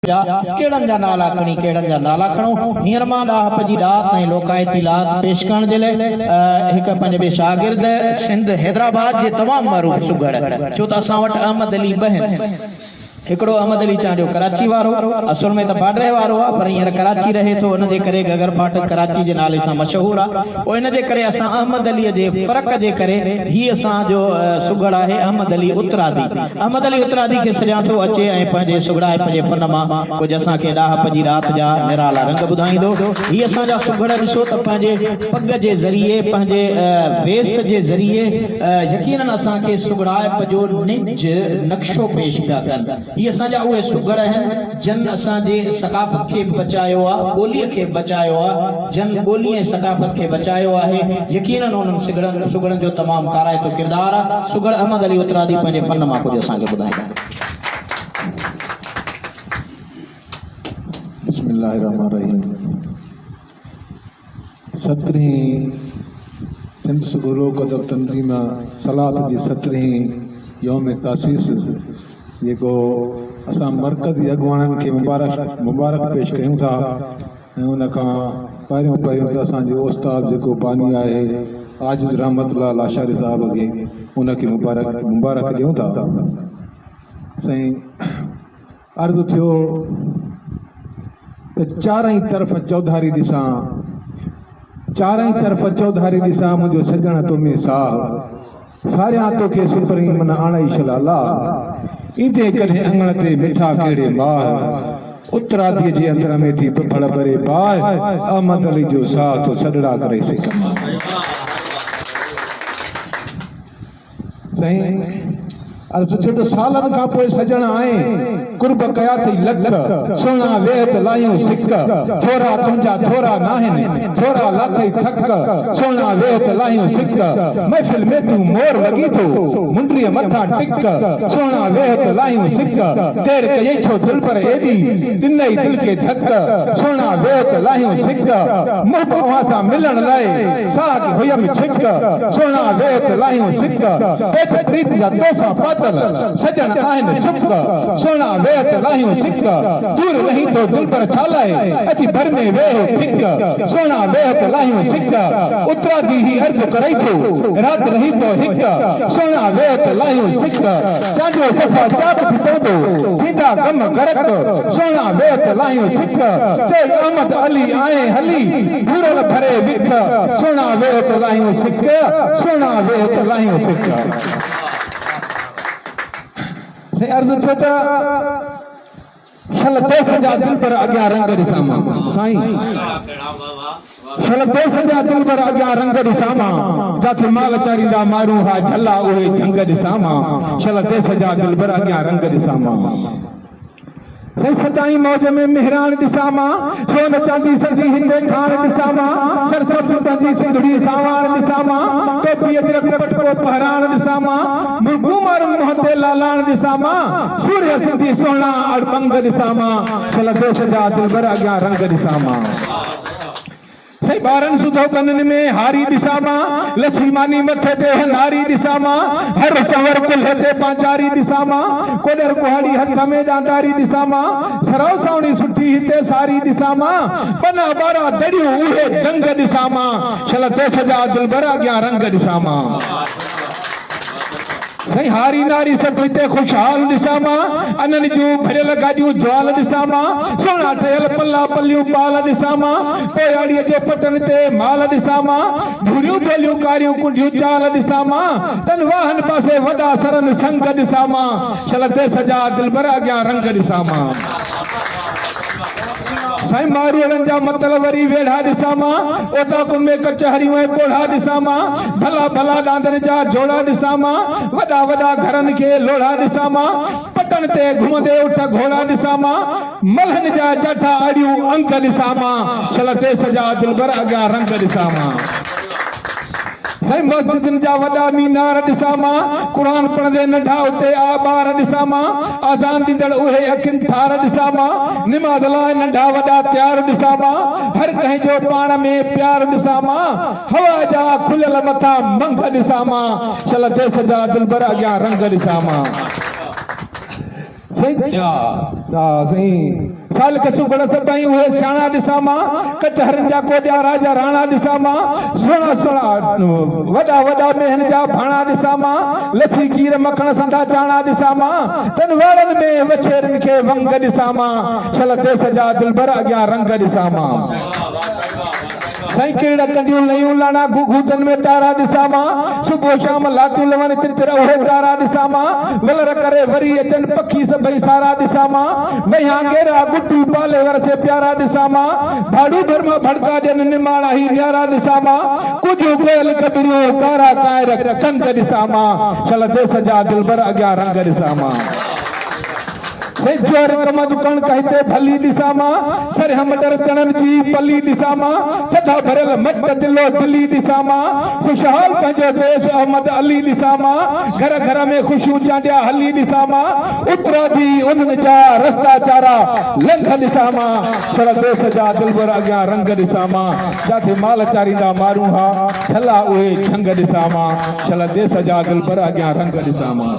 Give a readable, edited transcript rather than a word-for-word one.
केड़न जा नाला खणी केड़न जा नाला खणो हींअर मां ॾाहप जी रात ऐं लोकायती लात पेश करण जे लाइ हिक पंहिंजे ॿिए शागिर्द सिंध हैदराबाद जे तमामु मरूफ़ सुगड़ छो त असां वटि अहमद अली बहन हिकिड़ो अहमद अली चांडियो कराची वारो असुल में त बाडरे वारो आहे पर हींअर कराची रहे थो हुन जे करे गगर फाटक कराची जे नाले सां मशहूर आहे पोइ हिन जे करे असां अहमद अलीअ जे फ़र्क़ जे करे हीअ असांजो सुगड़ आहे अहमद अली उतरादी खे सॼा थो अचे ऐं पंहिंजे सुगड़ाए पंहिंजे फन मां कुझु असांखे ॾाहप जी रात जा निराला रंग ॿुधाईंदो हीअ असांजा सुगड़ ॾिसो त पंहिंजे पग जे ज़रिए पंहिंजे वेस जे ज़रिए यकीनन असांखे सुगड़ाइप जो निज नक्शो पेश पिया कनि ये असांजा उहे सुगड़ आहिनि जन असांजे सकाफ़त खे बचायो आहे ॿोलीअ खे बचायो आहे जन ॿोली ऐं सकाफ़त खे बचायो आहे यकीनन उन्हनि सुगड़नि जो तमामु काराइतो किरदारु आहे सुगड़ अहमद अली उतरादी पंहिंजे फन मां कुझु असांखे ॿुधाईंदा बिस्मिल्लाहिर्रहमानिर्रहीम 17वीं सिंध सुगरो कदर तंज़ीम सलात जी 17वीं यौम तासीस जेको असां मरकज़ी अॻुवाणनि खे मुबारक पेश कयूं था ऐं उन खां पहिरियों त असांजो उस्ताद जेको बानी आहे आजिज़ रहमतुल्लाह लाशारी साहिब खे उनखे मुबारक ॾियूं था साईं अर्ज़ु थियो त चारई तरफ़ चौधारी ॾिसां मुंहिंजो सॼण तो में साह सारियां तोखे सुपरी मन आणई शलाला ईंदे कॾहिं अंगण ते मिठा कहिड़े माह उतरादीअ जे अंदर में थी फड़ भरे पाए अहमद अली जो साह तो सॾड़ा करे सघां साईं अर्ज़ु थियो त सालनि खां पोइ सजण आए कुर्ब कया थई लख सोना वेत लायूं सिक थोरा तुंहिंजा थोरा नाहिनि थोरा लाथई थक सोना वेत लायूं सिक महफ़िल में तूं मोर लॻी थो मुंडरीअ मथां टिक सोना वेत लायूं सिक देर कयई छो दिल पर एॾी ॾिनई दिल खे धक सोना वेत लायूं सिक मुंह अव्हां सां मिलण लाइ साग हुयम छिक सोना वेत लायूं सिक पेट प्रीत जा तोसां पातल सजण आहिनि चुप सोना वेत लायूं सिक दूर रही तो दिल पर छालाए अची भर में वेह फिक सोना वेत लायूं सिक उतरादी ही अर्ज करई थो रात रही तो हिक सोना वेत लायूं सिक चांजो सफा चाप पिसोदो थींदा कम करक सोना वेत लायूं सिक चल अहमद अली आए हली भूरल भरे विक सोना वेत लायूं सिक सोना वेत लायूं सिक से अर्ज़ थियो त छल देश जा दिल पर अॻियां रंग ॾिसां साईं छल देश जा दिल पर अॻियां रंग ॾिसां जाथे माल चारींदा मारूं हा झला उहे जंग ॾिसां छल देश जा दिल पर अॻियां रंग ॾिसां सताई मौज में मेहरान ॾिसां सोन चांदी सजी हिंदे खान ॾिसां सरसब पंहिंजी सिंधड़ी सावार ॾिसां टोपी अजरक पटको पहरान ॾिसां घुमर मुंह ते लालाण ॾिसां सूर्य सिंधी सोना अड़बंग ॾिसां छल देश जा दिलबर अॻियां रंग ॾिसां सही बारन सुधो कनन में हारी दिसामा लक्ष्मी मानी मथे ते नारी दिसामा हर चवर कुल्हे ते पांचारी दिसामा कोडर कुहाड़ी हथ में डांडारी दिसामा सरव सावणी सुठी हिते सारी दिसामा बना बारा दड़ियो उहे जंग दिसामा छल देश जा दिलबर अॻियां रंग दिसामा सही हारी नारी सब हिते खुशहाल दिसामा अनन जूं भरियल गाॾियूं ज्वाल दिसामा सोना ठहियल पल्ला पल्लियूं पाल दिसामा पोयाड़ीअ जे पटन ते माल दिसामा धूड़ियूं बेलियूं कारियूं कुंडियूं चाल दिसामा तन वाहन पासे वॾा सरन संग दिसामा छल देश जा दिलबर अॻियां रंग दिसामा साईं मारूअड़नि जा मतल वरी वेढ़ा दिसामा ओटाकुन में कचहरियूं ऐं कोढ़ा दिसामा भला भला डांदर जा जोड़ा दिसामा वॾा वॾा घरनि खे लोढ़ा दिसामा पटन ते घुमंदे उठ घोड़ा दिसामा मलहन जा जाठा अड़ियूं अंक दिसामा छल देश जा दिलबर अॻियां रंग दिसामा साईं मस्जिदन जा वॾा मीनार ॾिसां कुरान पढ़ंदे नंढा उते आबार ॾिसां आज़ान ॾींदड़ उहे अखियुनि ठार ॾिसां निमाज़ लाइ नंढा वॾा तयार ॾिसां हर कंहिंजो पाण में प्यार ॾिसां हवा जा खुलियल मथां मंग ॾिसां छल देश जा दिलबर अॻियां रंग ॾिसां सही सही साल के सुगड़ सदाई हुए सियाणा दिसा मां कचहरनि जा कोडिया राजा राणा दिसा मां सोना सोना वडा वडा मेहन जा भाणा दिसा मां लसी खीर मखण संधा चाणा दिसा मां तन वारन में वछेरन के वंग दिसा मां छल देश जा दिलबर अग्या रंग दिसा मां साइकिल कंडियूं लयूं लाना गुगूतन में तारा दिसा मां सुबह शाम लातू लवन तितर ओहे तारा दिसा मां वलर करे वरी अचन पखी सभई सारा दिसा मां वया गेरा गुट्टू पाले वर से प्यारा दिसा मां भाड़ू धर्म भड़का जन निमाणा ही न्यारा दिसा मां कुछ बेल कबरियो तारा कायर चंद दिसा मां चल देश जा दिलबर अग्या रंग दिसा मां जोर कम दुकान कहते भली दिशा मां सर हम डर चणन जी पली दिशा मां सदा भरल मट दिलो दिल्ली दिशा मां खुशहाल पंहिंजो देश अहमद अली दिशा मां घर घर में खुशियूं चांडिया हली दिशा मां उतरा दी उन्हनि जा रस्ता चारा लंघ दिशा मां सर देश जा दिलबर अग्या रंग दिशा मां जाते माल चारींदा मारू हा छला उहे झंग दिशा मां छल देश जा दिलबर अग्या रंग दिशा मां